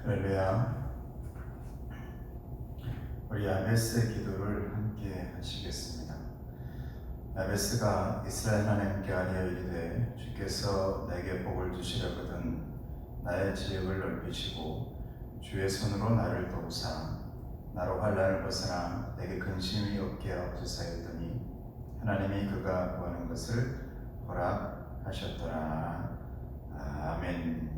할렐루야. 우리 야베스의 기도를 함께 하시겠습니다. 야베스가 이스라엘 하나님께 아뢰어 이르되 주께서 내게 복을 주시려거든 나의 지역을 넓히시고 주의 손으로 나를 도우사 나로 환난을 벗어나 내게 근심이 없게 하옵소서 했더니 하나님이 그가 구하는 것을 허락하셨더라. 아멘.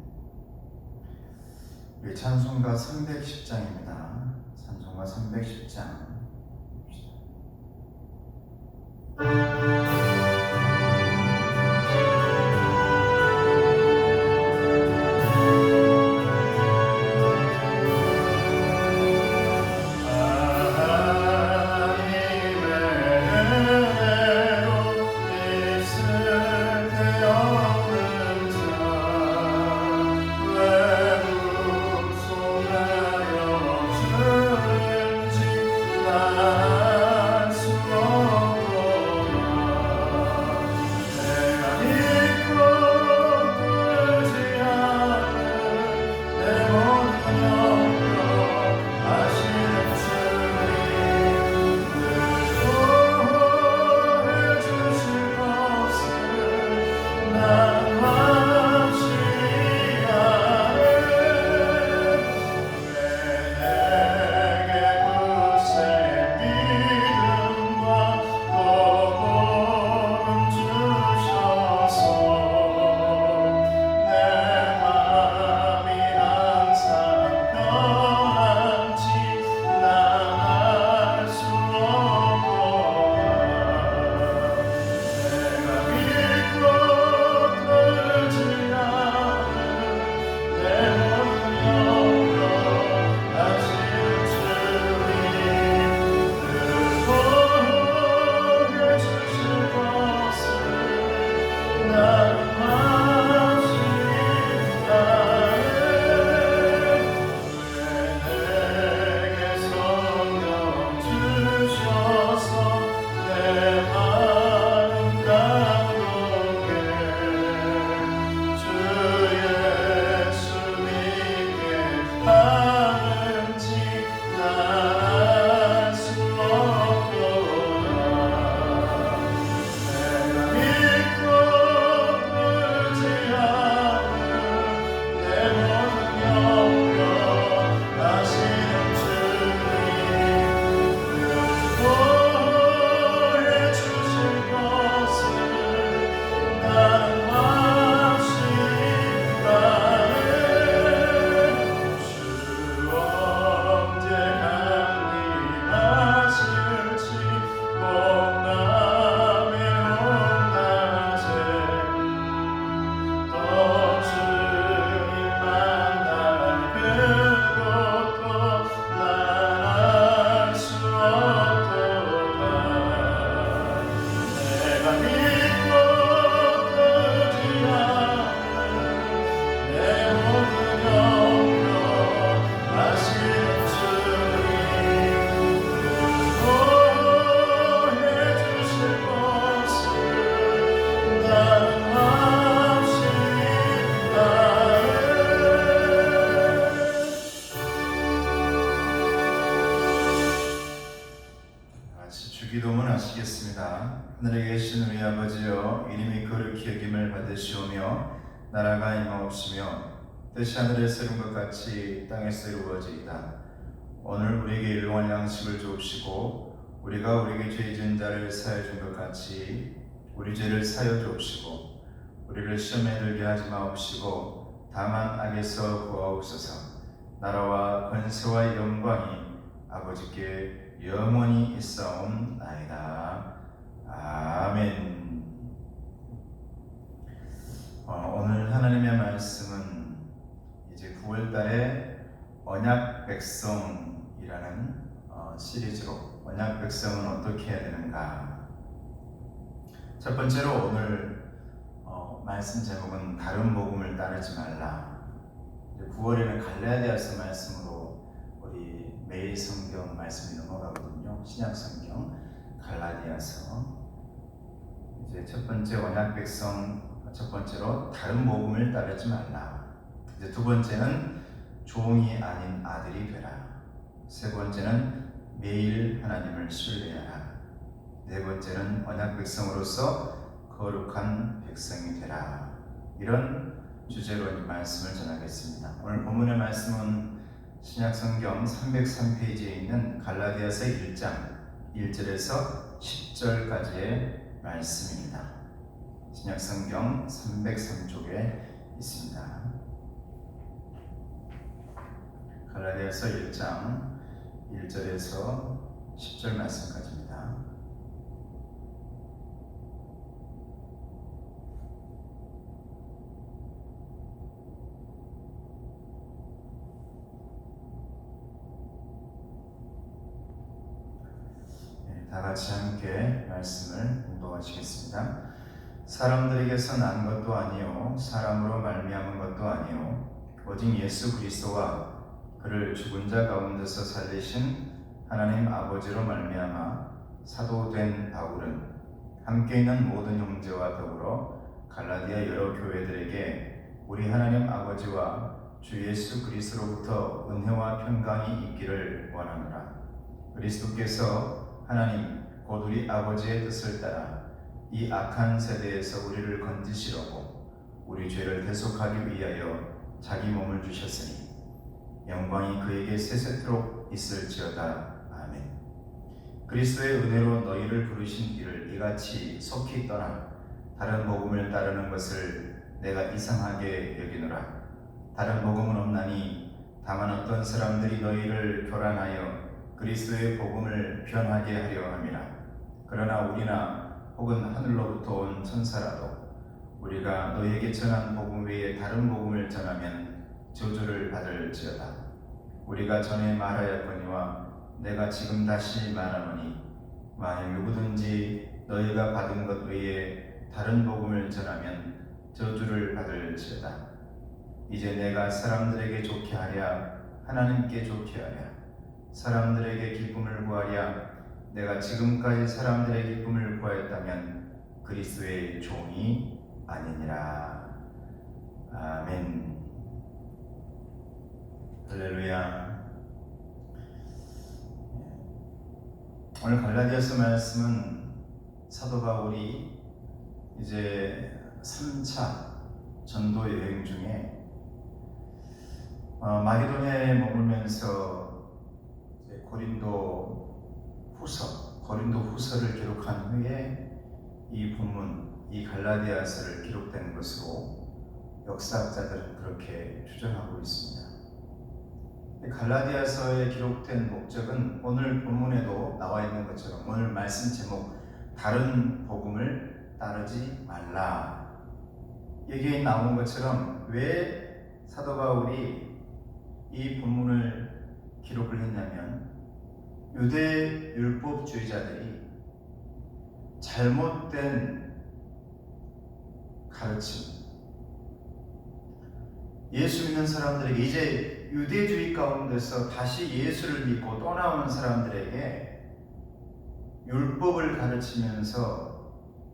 우리 찬송가 310장입니다. 찬송가 310장. 기도문 하시겠습니다. 하늘에 계신 우리 아버지여, 이름이 거룩히 여김을 받으시오며 나라가 임하옵시며 뜻이 하늘에서 이룬 것 같이 땅에서 이루어지이다. 오늘 우리에게 일용할 양식을 주옵시고 우리가 우리에게 죄 지은 자를 사하여 준 것 같이 우리 죄를 사하여 주옵시고 우리를 시험에 들게 하지 마옵시고 다만 악에서 구하옵소서. 나라와 권세와 영광이 아버지께 영원히 있사옵나이다. 아멘. 오늘 하나님의 말씀은 이제 9월달에 언약 백성이라는 시리즈로 언약 백성은 어떻게 해야 되는가. 첫 번째로 오늘 말씀 제목은 다른 복음을 따르지 말라. 9월에는 갈라디아서 말씀으로 우리 매일 성경 말씀이 넘어가거든요. 신약 성경 갈라디아서. 이제 첫 번째 언약 백성, 첫 번째로 다른 복음을 따르지 말라. 이제 두 번째는 종이 아닌 아들이 되라. 세 번째는 매일 하나님을 신뢰하라. 네 번째는 언약 백성으로서 거룩한 백성이 되라. 이런 주제로 이 말씀을 전하겠습니다. 오늘 본문의 말씀은 신약성경 303페이지에 있는 갈라디아서 1장 1절에서 10절까지의 말씀입니다. 신약성경 303쪽에 있습니다. 갈라디아서 1장 1절에서 10절 말씀까지입니다. 다 같이 함께 말씀을 공독하시겠습니다. 사람들에게서 난 것도 아니요 사람으로 말미암은 것도 아니요 오직 예수 그리스도와 그를 죽은 자 가운데서 살리신 하나님 아버지로 말미암아 사도된 바울은 함께 있는 모든 형제와 더불어 갈라디아 여러 교회들에게 우리 하나님 아버지와 주 예수 그리스도로부터 은혜와 평강이 있기를 원하노라. 그리스도께서 하나님 곧 우리 아버지의 뜻을 따라 이 악한 세대에서 우리를 건지시려고 우리 죄를 대속하기 위하여 자기 몸을 주셨으니 영광이 그에게 세세토록 있을지어다. 아멘. 그리스도의 은혜로 너희를 부르신 이를 이같이 속히 떠나 다른 복음을 따르는 것을 내가 이상하게 여기노라. 다른 복음은 없나니 다만 어떤 사람들이 너희를 교란하여 그리스도의 복음을 변하게 하려 함이라. 그러나 우리나 혹은 하늘로부터 온 천사라도 우리가 너희에게 전한 복음 외에 다른 복음을 전하면 저주를 받을지어다. 우리가 전에 말하였거니와 내가 지금 다시 말하노니 만일 누구든지 너희가 받은 것 외에 다른 복음을 전하면 저주를 받을지어다. 이제 내가 사람들에게 좋게 하랴 하나님께 좋게 하랴 사람들에게 기쁨을 구하랴 내가 지금까지 사람들의 기쁨을 구하였다면 그리스도의 종이 아니니라. 아멘. 할렐루야. 오늘 갈라디아서 말씀은 사도 바울이 이제 3차 전도 여행 중에 마게도냐에 머물면서 고린도 후서를 기록한 후에 이 본문, 이 갈라디아서를 기록된 것으로 역사학자들은 그렇게 추정하고 있습니다. 갈라디아서에 기록된 목적은 오늘 본문에도 나와 있는 것처럼 오늘 말씀 제목 다른 복음을 따르지 말라 여기에 나온 것처럼 왜 사도 바울이 이 본문을 기록을 했냐면 유대 율법주의자들이 잘못된 가르침, 예수 믿는 사람들에게 이제 유대주의 가운데서 다시 예수를 믿고 떠나오는 사람들에게 율법을 가르치면서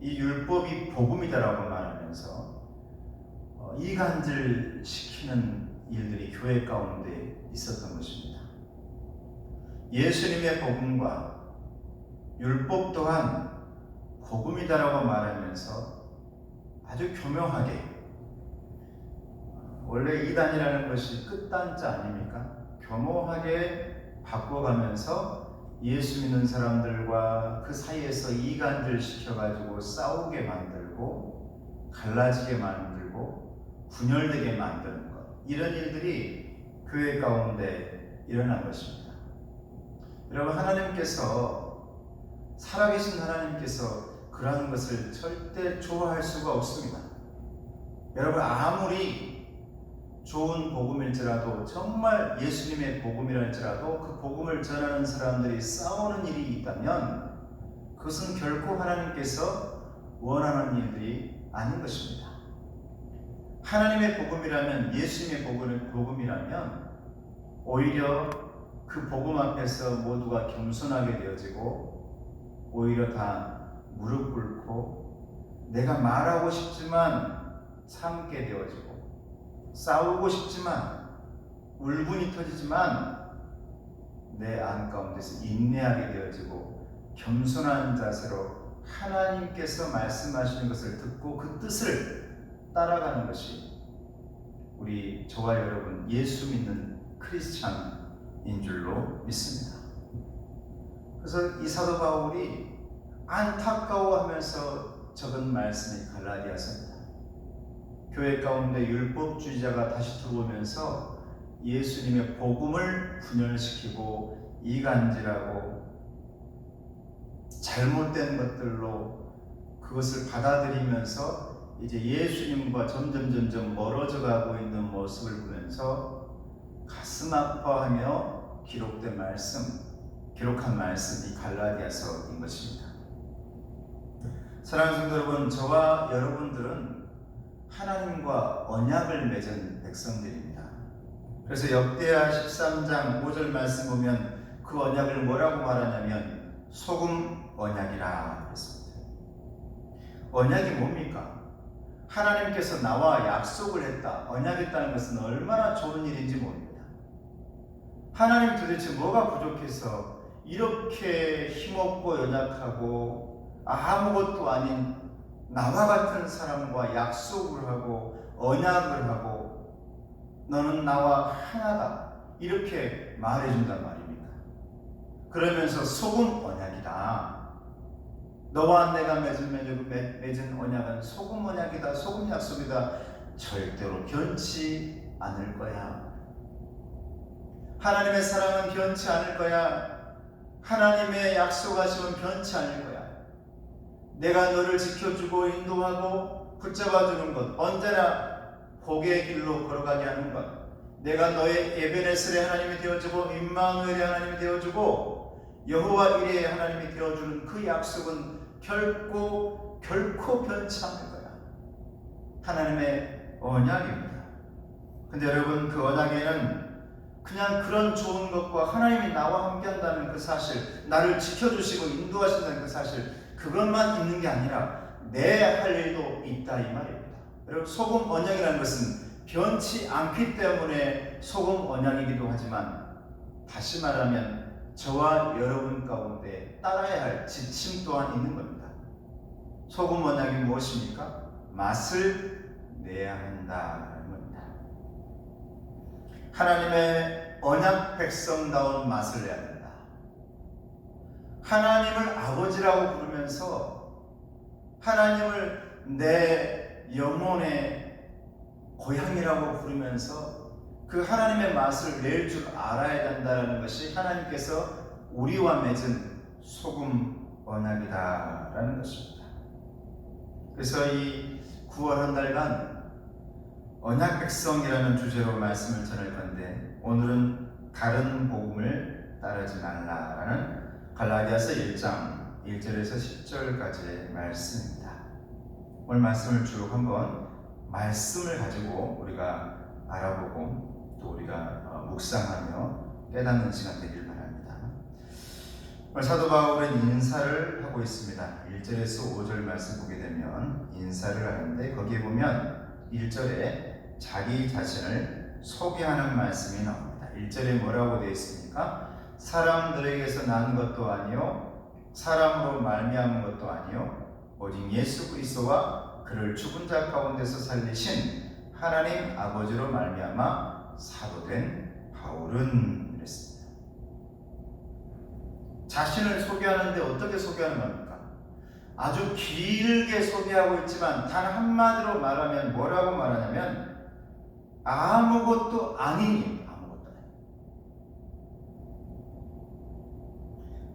이 율법이 복음이다라고 말하면서 이간질 시키는 일들이 교회 가운데 있었던 것입니다. 예수님의 복음과 율법 또한 복음이다라고 말하면서 아주 교묘하게 원래 이단이라는 것이 끝단자 아닙니까? 교묘하게 바꿔가면서 예수 믿는 사람들과 그 사이에서 이간질 시켜가지고 싸우게 만들고 갈라지게 만들고 분열되게 만드는 것 이런 일들이 교회 가운데 일어난 것입니다. 여러분 하나님께서 살아계신 하나님께서 그러한 것을 절대 좋아할 수가 없습니다. 여러분 아무리 좋은 복음일지라도 정말 예수님의 복음이랄지라도 그 복음을 전하는 사람들이 싸우는 일이 있다면 그것은 결코 하나님께서 원하는 일들이 아닌 것입니다. 하나님의 복음이라면 예수님의 복음이라면 오히려 그 복음 앞에서 모두가 겸손하게 되어지고 오히려 다 무릎 꿇고 내가 말하고 싶지만 참게 되어지고 싸우고 싶지만 울분이 터지지만 내 안 가운데서 인내하게 되어지고 겸손한 자세로 하나님께서 말씀하시는 것을 듣고 그 뜻을 따라가는 것이 우리 저와 여러분 예수 믿는 크리스찬인 줄로 믿습니다. 그래서 이 사도 바울이 안타까워하면서 적은 말씀이 갈라디아서입니다. 교회 가운데 율법주의자가 다시 들어오면서 예수님의 복음을 분열시키고 이간질하고 잘못된 것들로 그것을 받아들이면서 이제 예수님과 점점 멀어져 가고 있는 모습을 보면서 가슴 아파하며 기록한 말씀이 갈라디아서인 것입니다. 사랑하는 성도 여러분, 저와 여러분들은 하나님과 언약을 맺은 백성들입니다. 그래서 역대하 13장 5절 말씀 보면 그 언약을 뭐라고 말하냐면 소금 언약이라 그랬습니다. 언약이 뭡니까? 하나님께서 나와 약속을 했다. 언약했다는 것은 얼마나 좋은 일인지 모릅니다. 하나님 도대체 뭐가 부족해서 이렇게 힘없고 연약하고 아무것도 아닌 나와 같은 사람과 약속을 하고 언약을 하고 너는 나와 하나다 이렇게 말해준단 말입니다. 그러면서 소금 언약이다. 너와 내가 맺은 언약은 소금 언약이다. 소금 약속이다. 절대로 변치 않을 거야. 하나님의 사랑은 변치 않을 거야. 하나님의 약속하심은 변치 않을 거야. 내가 너를 지켜주고 인도하고 붙잡아주는 것, 언제나 복의 길로 걸어가게 하는 것, 내가 너의 에베네셀의 하나님이 되어주고 임마누엘의 하나님이 되어주고 여호와 이레의 하나님이 되어주는 그 약속은 결코 변치 않을 거야. 하나님의 언약입니다. 근데 여러분, 그 언약에는 그냥 그런 좋은 것과 하나님이 나와 함께 한다는 그 사실, 나를 지켜주시고 인도하신다는 그 사실, 그것만 있는 게 아니라 내 할 일도 있다 이 말입니다. 여러분, 소금 언약이라는 것은 변치 않기 때문에 소금 언약이기도 하지만, 다시 말하면 저와 여러분 가운데 따라야 할 지침 또한 있는 겁니다. 소금 언약이 무엇입니까? 맛을 내야 한다는 겁니다. 하나님의 언약 백성다운 맛을 내야 된다. 하나님을 아버지라고 부르면서 하나님을 내 영혼의 고향이라고 부르면서 그 하나님의 맛을 낼 줄 알아야 된다는 것이 하나님께서 우리와 맺은 소금 언약이다라는 것입니다. 그래서 이 9월 한 달간 언약 백성이라는 주제로 말씀을 전할 건데, 오늘은 다른 복음을 따르지 말라라는 갈라디아서 1장 1절에서 10절까지의 말씀입니다. 오늘 말씀을 쭉 한번 말씀을 가지고 우리가 알아보고 또 우리가 묵상하며 깨닫는 시간 되길 바랍니다. 오늘 사도 바울은 인사를 하고 있습니다. 1절에서 5절 말씀 보게 되면 인사를 하는데, 거기에 보면 1절에 자기 자신을 소개하는 말씀이 나옵니다. 1절에 뭐라고 되어 있습니까? 사람들에게서 난 것도 아니요 사람으로 말미암은 것도 아니요 오직 예수 그리스도와 그를 죽은 자 가운데서 살리신 하나님 아버지로 말미암아 사도된 바울은 이랬습니다. 자신을 소개하는데 어떻게 소개하는 겁니까? 아주 길게 소개하고 있지만 단 한마디로 말하면 뭐라고 말하냐면 아무것도 아니니, 아무것도 아니.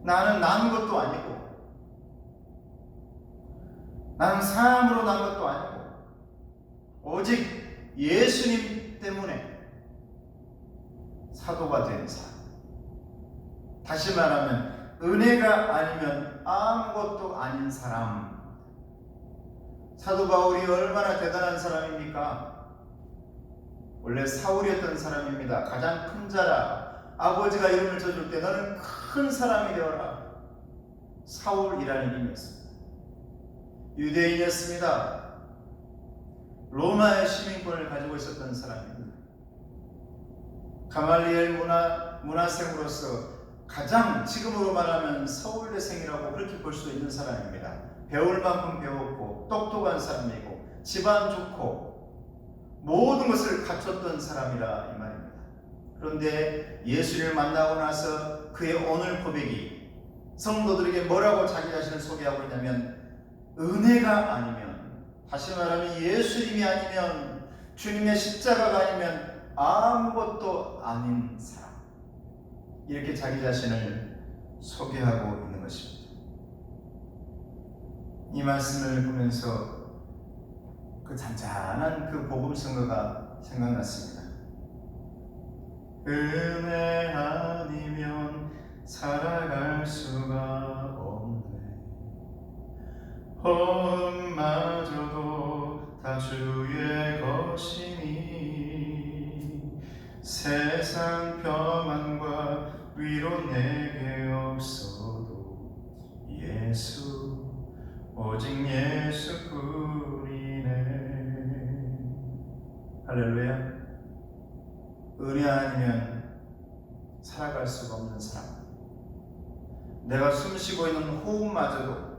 나는 난 것도 아니고, 나는 사람으로 난 것도 아니고, 오직 예수님 때문에 사도가 된 사람. 다시 말하면 은혜가 아니면 아무것도 아닌 사람. 사도 바울이 얼마나 대단한 사람입니까? 원래 사울이었던 사람입니다. 가장 큰 자라. 아버지가 이름을 져줄 때 너는 큰 사람이 되어라. 사울이라는 이름이었습니다. 유대인이었습니다. 로마의 시민권을 가지고 있었던 사람입니다. 가말리엘 문화생으로서 가장 지금으로 말하면 서울대생이라고 그렇게 볼 수 있는 사람입니다. 배울 만큼 배웠고 똑똑한 사람이고 집안 좋고 모든 것을 갖췄던 사람이라 이 말입니다. 그런데 예수를 만나고 나서 그의 오늘 고백이 성도들에게 뭐라고 자기 자신을 소개하고 있냐면 은혜가 아니면, 다시 말하면 예수님이 아니면, 주님의 십자가가 아니면 아무것도 아닌 사람, 이렇게 자기 자신을 소개하고 있는 것입니다. 이 말씀을 보면서 그 잔잔한 그 복음성가가 생각났습니다. 은혜 아니면 살아갈 수가 없네. 허음마저도 다 주의 것이니 세상 평안과 위로 내게 없어도 예수, 오직 예수뿐이네. 할렐루야. 은혜 아니면 살아갈 수가 없는 사람, 내가 숨쉬고 있는 호흡마저도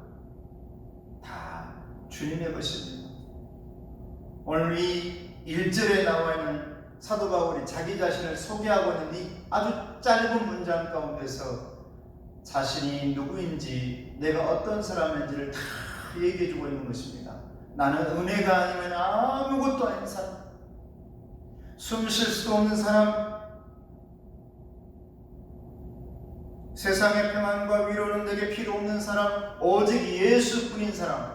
다 주님의 것입니다. 오늘 이 1절에 나와 있는 사도 바울이 자기 자신을 소개하고 있는 이 아주 짧은 문장 가운데서 자신이 누구인지, 내가 어떤 사람인지를 다 얘기해 주고 있는 것입니다. 나는 은혜가 아니면 아무것도 아닌 사람, 숨 쉴 수도 없는 사람, 세상의 평안과 위로는 내게 필요 없는 사람, 오직 예수뿐인 사람,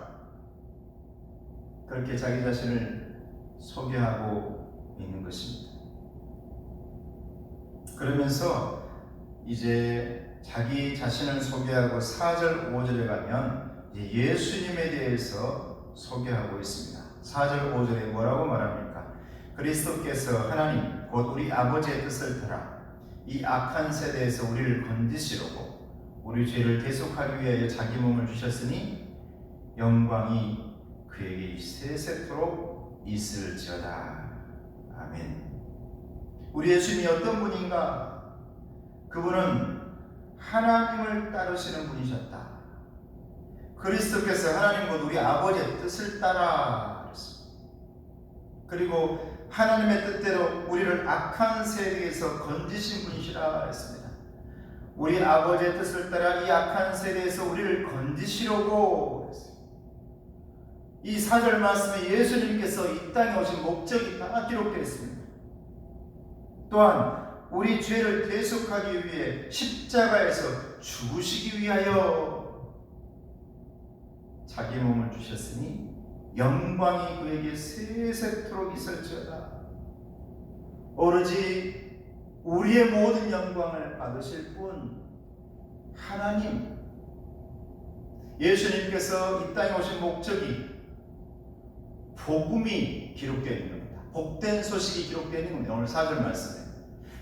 그렇게 자기 자신을 소개하고 있는 것입니다. 그러면서 이제 자기 자신을 소개하고 4절 5절에 가면 이제 예수님에 대해서 소개하고 있습니다. 4절 5절에 뭐라고 말합니까? 그리스도께서 하나님 곧 우리 아버지의 뜻을 따라 이 악한 세대에서 우리를 건지시려고 우리 죄를 대속하기 위하여 자기 몸을 주셨으니 영광이 그에게 세세토록 있을지어다. 아멘. 우리 예수님이 어떤 분인가? 그분은 하나님을 따르시는 분이셨다. 그리스도께서 하나님 곧 우리 아버지의 뜻을 따라 그랬습니다. 그리고 하나님의 뜻대로 우리를 악한 세대에서 건지신 분이시라 했습니다. 우리 아버지의 뜻을 따라 이 악한 세대에서 우리를 건지시려고 했습니다. 이 4절 말씀에 예수님께서 이 땅에 오신 목적이 다 기록되어 있습니다. 또한 우리 죄를 대속하기 위해 십자가에서 죽으시기 위하여 자기 몸을 주셨으니 영광이 그에게 세세토록 있을지어다. 오로지 우리의 모든 영광을 받으실 분 하나님, 예수님께서 이 땅에 오신 목적이 복음이 기록되어 있는 겁니다. 복된 소식이 기록되어 있는 겁니다. 오늘 4절 말씀에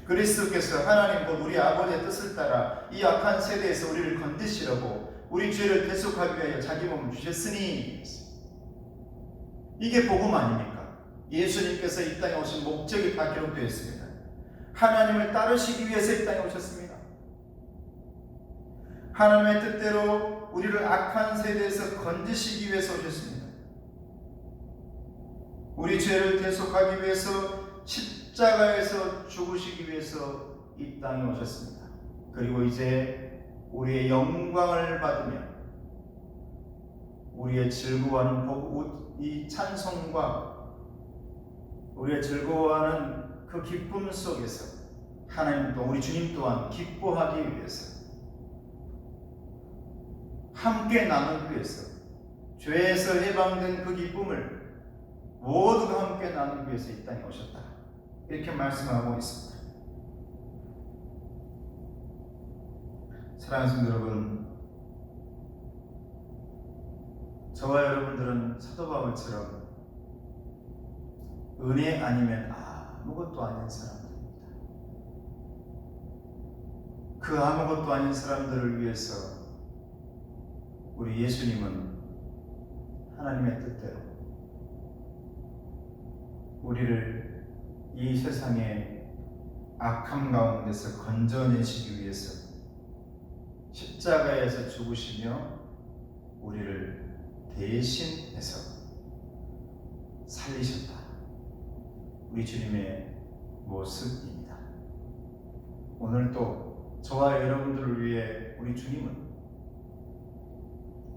그리스도께서 하나님 곧 우리 아버지의 뜻을 따라 이 악한 세대에서 우리를 건지시려고 우리 죄를 대속하기 위하여 자기 몸을 주셨으니, 이게 복음 아닙니까? 예수님께서 이 땅에 오신 목적이 다 기록되어 있습니다. 하나님을 따르시기 위해서 이 땅에 오셨습니다. 하나님의 뜻대로 우리를 악한 세대에서 건지시기 위해서 오셨습니다. 우리 죄를 대속하기 위해서 십자가에서 죽으시기 위해서 이 땅에 오셨습니다. 그리고 이제 우리의 영광을 받으며 우리의 즐거워하는 이 찬송과 우리의 즐거워하는 그 기쁨 속에서 하나님도 우리 주님 또한 기뻐하기 위해서, 함께 나누기 위해서, 죄에서 해방된 그 기쁨을 모두가 함께 나누기 위해서 이 땅에 오셨다, 이렇게 말씀하고 있습니다. 사랑하는 성도 여러분, 저와 여러분들은 사도 바울처럼 은혜 아니면 아무것도 아닌 사람들입니다. 그 아무것도 아닌 사람들을 위해서 우리 예수님은 하나님의 뜻대로 우리를 이 세상에 악함 가운데서 건져내시기 위해서 십자가에서 죽으시며 우리를 대신해서 살리셨다. 우리 주님의 모습입니다. 오늘도 저와 여러분들을 위해 우리 주님은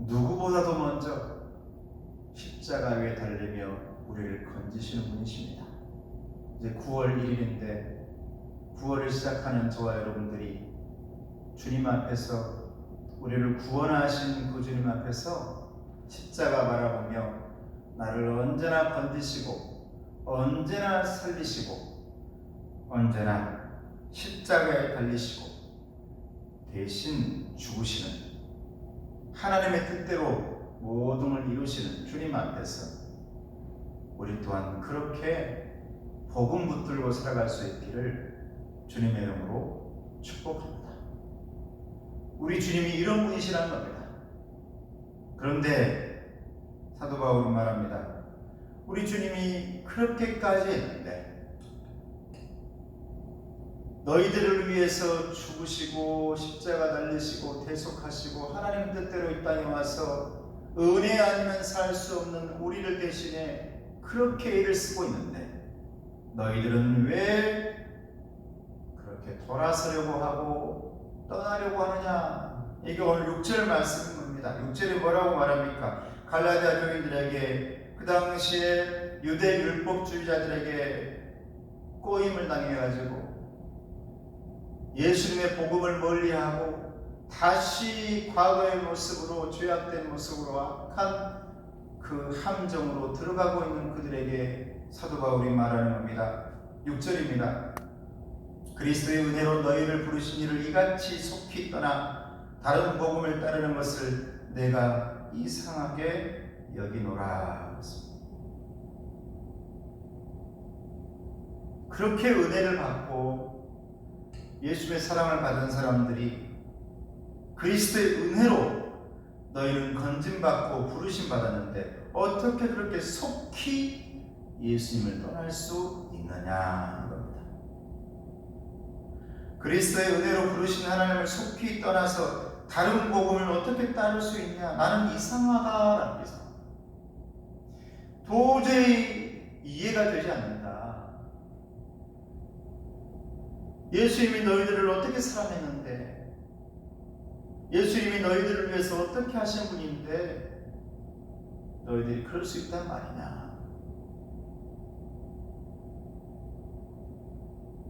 누구보다도 먼저 십자가 위에 달리며 우리를 건지시는 분이십니다. 이제 9월 1일인데 9월을 시작하는 저와 여러분들이 주님 앞에서 우리를 구원하신 그 주님 앞에서 십자가 바라보며 나를 언제나 건지시고 언제나 살리시고 언제나 십자가에 달리시고 대신 죽으시는 하나님의 뜻대로 모든 걸 이루시는 주님 앞에서 우리 또한 그렇게 복음 붙들고 살아갈 수 있기를 주님의 이름으로 축복합니다. 우리 주님이 이런 분이시라는 겁니다. 그런데 사도 바울은 말합니다. 우리 주님이 그렇게까지 했는데 너희들을 위해서 죽으시고 십자가 달리시고 대속하시고 하나님 뜻대로 이 땅에 와서 은혜 아니면 살 수 없는 우리를 대신해 그렇게 애를 쓰고 있는데 너희들은 왜 그렇게 돌아서려고 하고 떠나려고 하느냐. 이게 오늘 6절 말씀인 겁니다. 6절에 뭐라고 말합니까? 갈라디아 교인들에게 그 당시에 유대 율법주의자들에게 꼬임을 당해가지고 예수님의 복음을 멀리하고 다시 과거의 모습으로 죄악된 모습으로 악한 그 함정으로 들어가고 있는 그들에게 사도 바울이 말하는 겁니다. 6절입니다. 그리스도의 은혜로 너희를 부르신 이를 이같이 속히 떠나 다른 복음을 따르는 것을 내가 이상하게 여기노라. 그렇게 은혜를 받고 예수의 사랑을 받은 사람들이 그리스도의 은혜로 너희는 건짐받고 부르심 받았는데 어떻게 그렇게 속히 예수님을 떠날 수 있느냐 이겁니다. 그리스도의 은혜로 부르신 하나님을 속히 떠나서 다른 복음을 어떻게 따를 수 있냐. 나는 이상하다라는 게 도저히 이해가 되지 않는다. 예수님이 너희들을 어떻게 사랑했는데, 예수님이 너희들을 위해서 어떻게 하신 분인데 너희들이 그럴 수 있단 말이냐.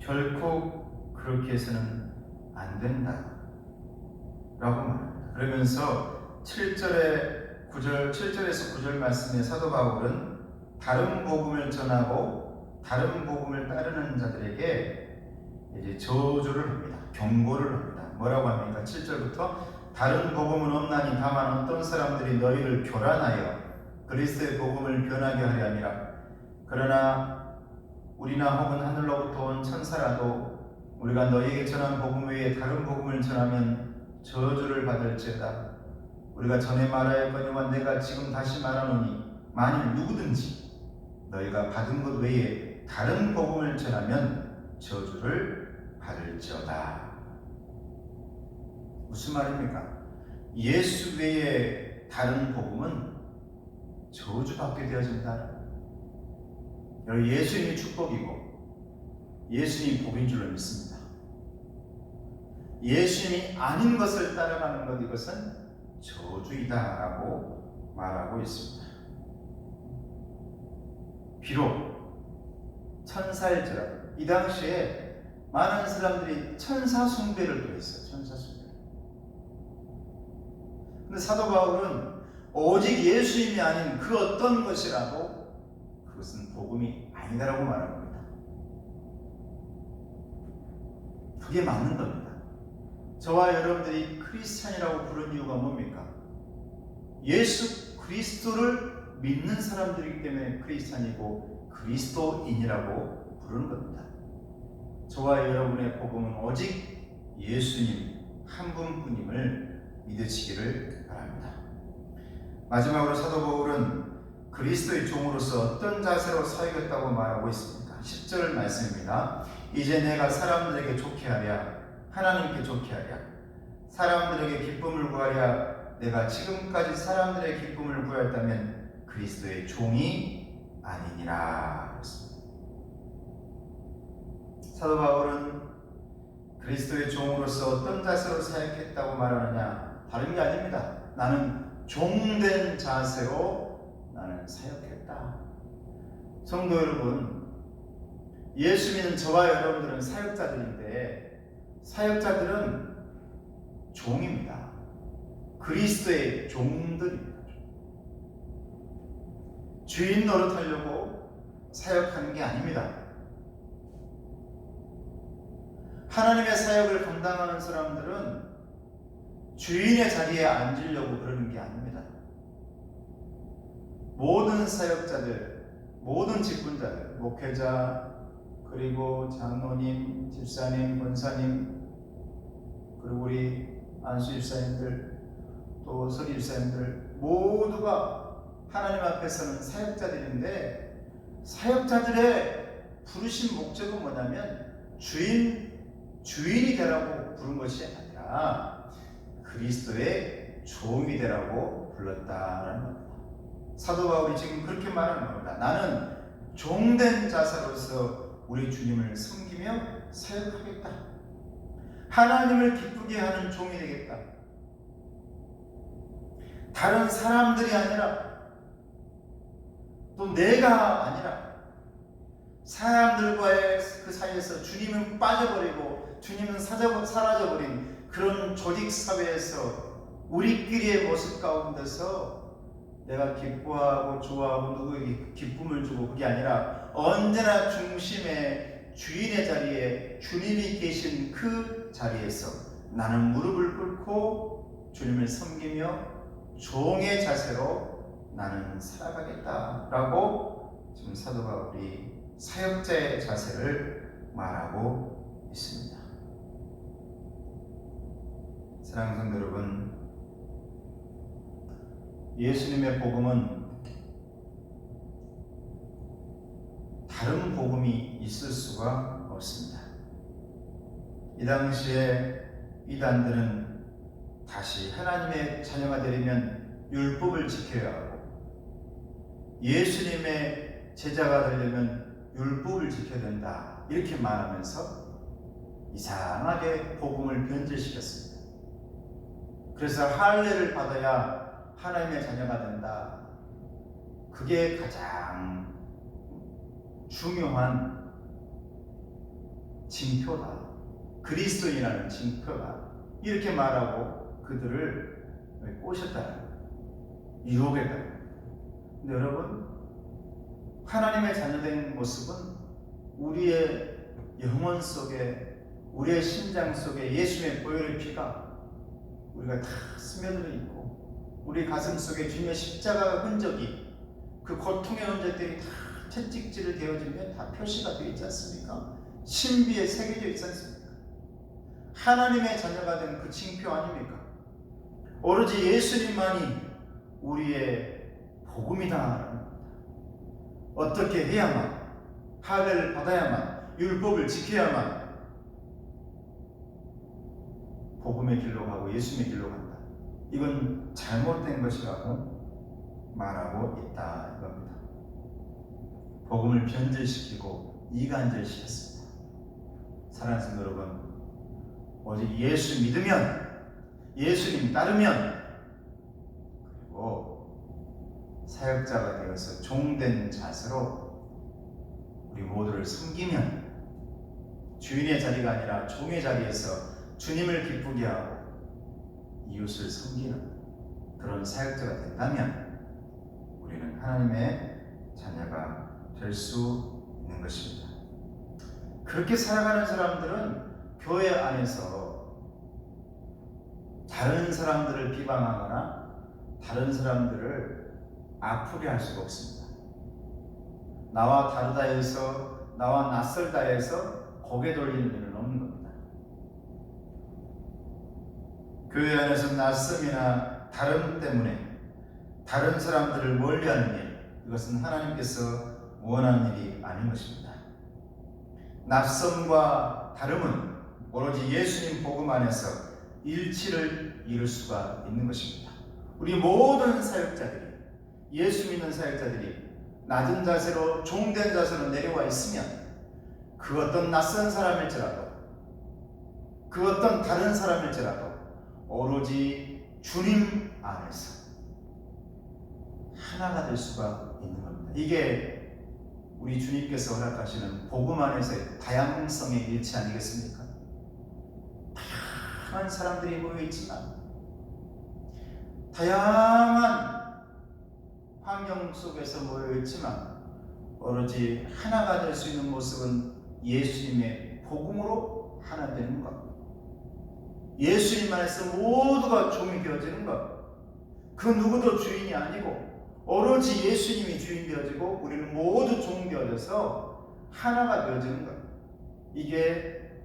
결코 그렇게 해서는 안 된다 라고 말합니다. 그러면서 7절에서 9절 말씀에 사도 바울은 다른 복음을 전하고 다른 복음을 따르는 자들에게 이제 저주를 합니다. 경고를 합니다. 뭐라고 합니까? 7절부터 다른 복음은 없나니 다만 어떤 사람들이 너희를 교란하여 그리스도의 복음을 변하게 하려 함이라. 그러나 우리나 혹은 하늘로부터 온 천사라도 우리가 너희에게 전한 복음 외에 다른 복음을 전하면 저주를 받을지어다. 우리가 전에 말하였거니와 내가 지금 다시 말하노니 만일 누구든지 너희가 받은 것 외에 다른 복음을 전하면 저주를 받을지어다. 무슨 말입니까? 예수 외에 다른 복음은 저주받게 되어진다. 여러분, 예수님이 축복이고 예수님이 복인 줄로 믿습니다. 예수님이 아닌 것을 따라가는 것, 이것은 저주이다라고 말하고 있습니다. 비록 천사일지라도 이 당시에 많은 사람들이 천사 숭배를 또 했어요. 천사 숭배. 근데 사도 바울은 오직 예수님이 아닌 그 어떤 것이라도 그것은 복음이 아니다라고 말하는 겁니다. 그게 맞는 겁니다. 저와 여러분들이 크리스찬이라고 부른 이유가 뭡니까? 예수 그리스도를 믿는 사람들이기 때문에 크리스찬이고 그리스도인이라고 부르는 겁니다. 저와 여러분의 복음은 오직 예수님 한 분뿐임을 믿으시기를 바랍니다. 마지막으로 사도 바울은 그리스도의 종으로서 어떤 자세로 서야겠다고 말하고 있습니까? 10절 말씀입니다. 이제 내가 사람들에게 좋게 하랴, 하나님께 좋게 하랴, 사람들에게 기쁨을 구하랴. 내가 지금까지 사람들의 기쁨을 구했다면 그리스도의 종이 아니니라 그랬습니다. 사도 바울은 그리스도의 종으로서 어떤 자세로 사역했다고 말하느냐? 다른 게 아닙니다. 나는 종된 자세로 나는 사역했다. 성도 여러분, 예수 믿는 저와 여러분들은 사역자들인데, 사역자들은 종입니다. 그리스도의 종들입니다. 주인 노릇하려고 사역하는 게 아닙니다. 하나님의 사역을 감당하는 사람들은 주인의 자리에 앉으려고 그러는 게 아닙니다. 모든 사역자들, 모든 직분자들, 목회자, 그리고 장로님, 집사님, 권사님, 그리고 우리 안수 집사님들, 또 서리 집사님들 모두가 하나님 앞에서는 사역자들인데, 사역자들의 부르신 목적은 뭐냐면 주인이 되라고 부른 것이 아니라 그리스도의 종이 되라고 불렀다라는 겁니다. 사도 바울이 지금 그렇게 말하는 겁니다. 나는 종된 자세로서 우리 주님을 섬기며 사역하겠다. 하나님을 기쁘게 하는 종이 되겠다. 다른 사람들이 아니라, 또 내가 아니라, 사람들과의 그 사이에서 주님은 빠져버리고 주님은 사라져버린 그런 조직사회에서 우리끼리의 모습 가운데서 내가 기뻐하고 좋아하고 누구에게 기쁨을 주고, 그게 아니라 언제나 중심에 주인의 자리에 주님이 계신 그 자리에서 나는 무릎을 꿇고 주님을 섬기며 종의 자세로 나는 살아가겠다라고 지금 사도 바울이 사역자의 자세를 말하고 있습니다. 사랑하는 성도 여러분, 예수님의 복음은 다른 복음이 있을 수가 없습니다. 이 당시에 이단들은 다시 하나님의 자녀가 되려면 율법을 지켜야 하고, 예수님의 제자가 되려면 율법을 지켜야 된다, 이렇게 말하면서 이상하게 복음을 변질시켰습니다. 그래서 할례를 받아야 하나님의 자녀가 된다. 그게 가장 중요한 징표다. 그리스도인이라는 징표다. 이렇게 말하고 그들을 꼬셨다는 거예요. 유혹했다는 거예요. 근데 여러분, 하나님의 자녀된 모습은 우리의 영혼 속에, 우리의 심장 속에 예수님의 보혈의 피가 우리가 다 스며들어 있고, 우리 가슴 속에 주님의 십자가 흔적이, 그 고통의 흔적들이 다 채찍질을 되어지면 다 표시가 되어 있지 않습니까? 신비에 새겨져 있지 않습니까? 하나님의 자녀가 된 그 징표 아닙니까? 오로지 예수님만이 우리의 복음이다. 어떻게 해야만, 할례를 받아야만, 율법을 지켜야만 복음의 길로 가고 예수님의 길로 간다. 이건 잘못된 것이라고 말하고 있다 이겁니다. 복음을 변질시키고 이간질시켰습니다. 사랑하는 성도 여러분, 오직 예수 믿으면, 예수님 따르면, 그리고 사역자가 되어서 종된 자세로 우리 모두를 섬기면, 주인의 자리가 아니라 종의 자리에서 주님을 기쁘게 하고 이웃을 섬기는 그런 사역자가 된다면 우리는 하나님의 자녀가 될 수 있는 것입니다. 그렇게 살아가는 사람들은 교회 안에서 다른 사람들을 비방하거나 다른 사람들을 아프게 할 수가 없습니다. 나와 다르다 해서, 나와 낯설다 해서 고개 돌리는 일은 없는 겁니다. 교회 안에서 낯섦이나 다름 때문에 다른 사람들을 멀리하는 일, 이것은 하나님께서 원하는 일이 아닌 것입니다. 낯섦과 다름은 오로지 예수님 복음 안에서 일치를 이룰 수가 있는 것입니다. 우리 모든 사역자들이, 예수 믿는 사역자들이 낮은 자세로, 종된 자세로 내려와 있으면 그 어떤 낯선 사람일지라도, 그 어떤 다른 사람일지라도 오로지 주님 안에서 하나가 될 수가 있는 겁니다. 이게 우리 주님께서 허락하시는 복음 안에서의 다양성의 일치 아니겠습니까? 다양한 사람들이 모여있지만, 다양한 환경 속에서 모여있지만 오로지 하나가 될 수 있는 모습은 예수님의 복음으로 하나 되는 것, 예수님 안에서 모두가 종이 되어지는 것, 그 누구도 주인이 아니고 오로지 예수님이 주인 되어지고 우리는 모두 종 되어져서 하나가 되어지는 것, 이게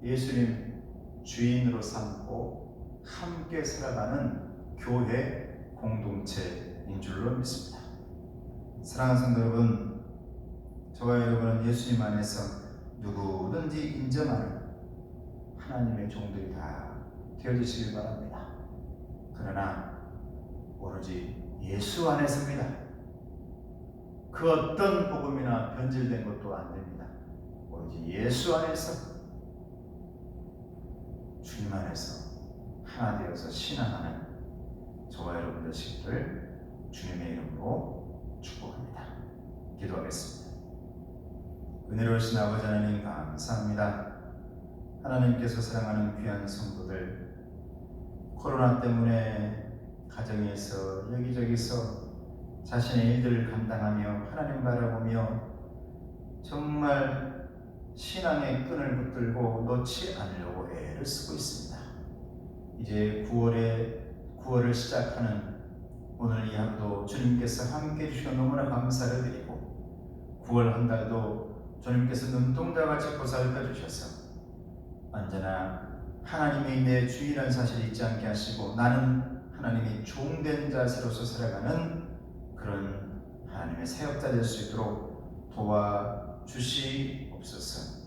예수님 주인으로 삼고 함께 살아가는 교회 공동체인 줄로 믿습니다. 사랑하는 성도 여러분, 저와 여러분은 예수님 안에서 누구든지 인정하는 하나님의 종들이 다 되어주시길 바랍니다. 그러나 오로지 예수 안에서입니다. 그 어떤 복음이나 변질된 것도 안 됩니다. 오로지 예수 안에서, 주님 안에서 하나 되어서 신앙하는 저와 여러분 되시기를 주님의 이름으로 축복합니다. 기도하겠습니다. 은혜로우신 아버지 하나님 감사합니다. 하나님께서 사랑하는 귀한 성도들, 코로나 때문에 가정에서 여기저기서 자신의 일들을 감당하며 하나님 바라보며 정말 신앙의 끈을 붙들고 놓지 않으려고 애를 쓰고 있습니다. 이제 9월을 시작하는 오늘 이 하루도 주님께서 함께 해주시고 너무나 감사를 드리고, 9월 한 달도 주님께서 눈동자같이 보살펴 주셔서 언제나 하나님이 내 주인이라는 사실을 잊지 않게 하시고 나는 하나님이 종된 자세로서 살아가는 그런 하나님의 사역자 될 수 있도록 도와주시옵소서.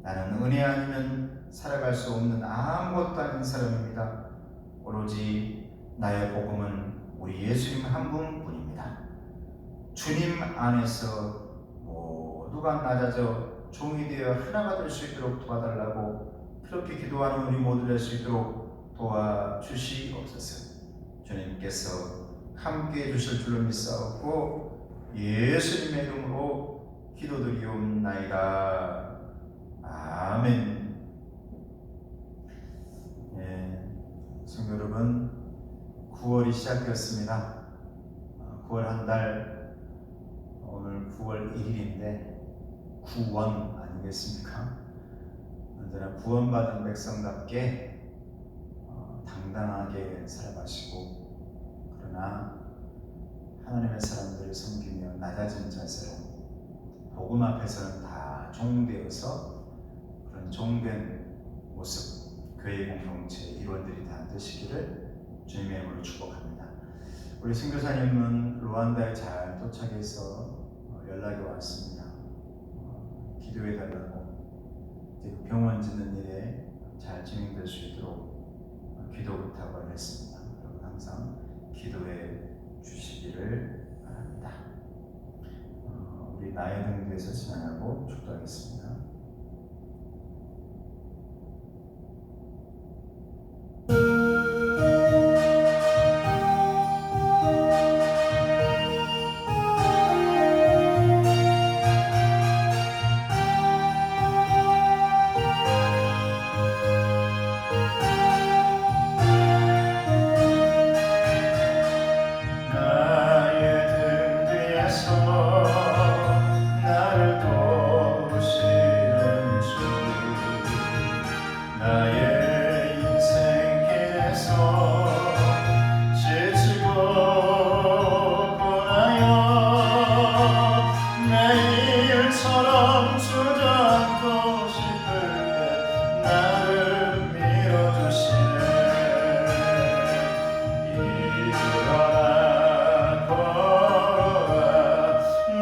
나는 은혜 아니면 살아갈 수 없는 아무것도 아닌 사람입니다. 오로지 나의 복음은 우리 예수님 한 분뿐입니다. 주님 안에서 모두가 낮아져 종이 되어 하나가 될 수 있도록 도와달라고 그렇게 기도하는 우리 모두 될 수 있도록 도와주시옵소서. 주님께서 함께 해주실 줄로 믿사옵고 예수님의 이름으로 기도드리옵나이다. 아멘. 성도 여러분, 9월이 시작되었습니다. 9월 한 달, 오늘 9월 1일인데 구원 아니겠습니까? 언제나 구원받은 백성답게 당당하게 살아가시고, 그러나 하나님의 사람들을 섬기며 낮아진 자세로 복음 앞에서는 다 종되어서 그런 종된 모습, 교회 공동체 일원들이 다 되시기를 주님의 이름으로 축복합니다. 우리 선교사님은 루안다에 잘 도착해서 연락이 왔습니다. 기도해 달라고, 이제 병원 짓는 일에 잘 진행될 수 있도록 기도 부탁을 했습니다. 여러분 항상 기도해 주시기를 바랍니다. 우리 나의 등대에서 진행하고 축도하겠습니다.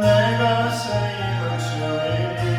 내가 새 힘을 주리니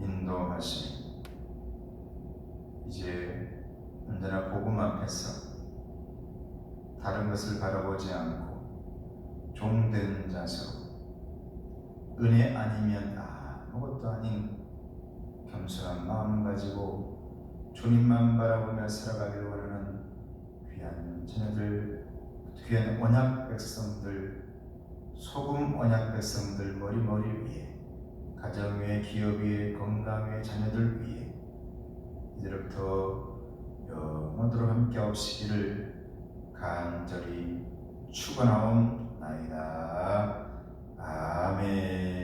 인도하시니 이제 언제나 복음 앞에서 다른 것을 바라보지 않고 종된 자세로 은혜 아니면 아무것도 아닌 겸손한 마음 가지고 주님만 바라보며 살아가길 원하는 귀한 자녀들, 귀한 언약 백성들, 소금 언약 백성들 머리 위에, 가정 위에, 기업 위에, 건강 위에, 자녀들 위에 이제부터 영원토록 함께 하시기를 간절히 축원하옵나이다. 아멘.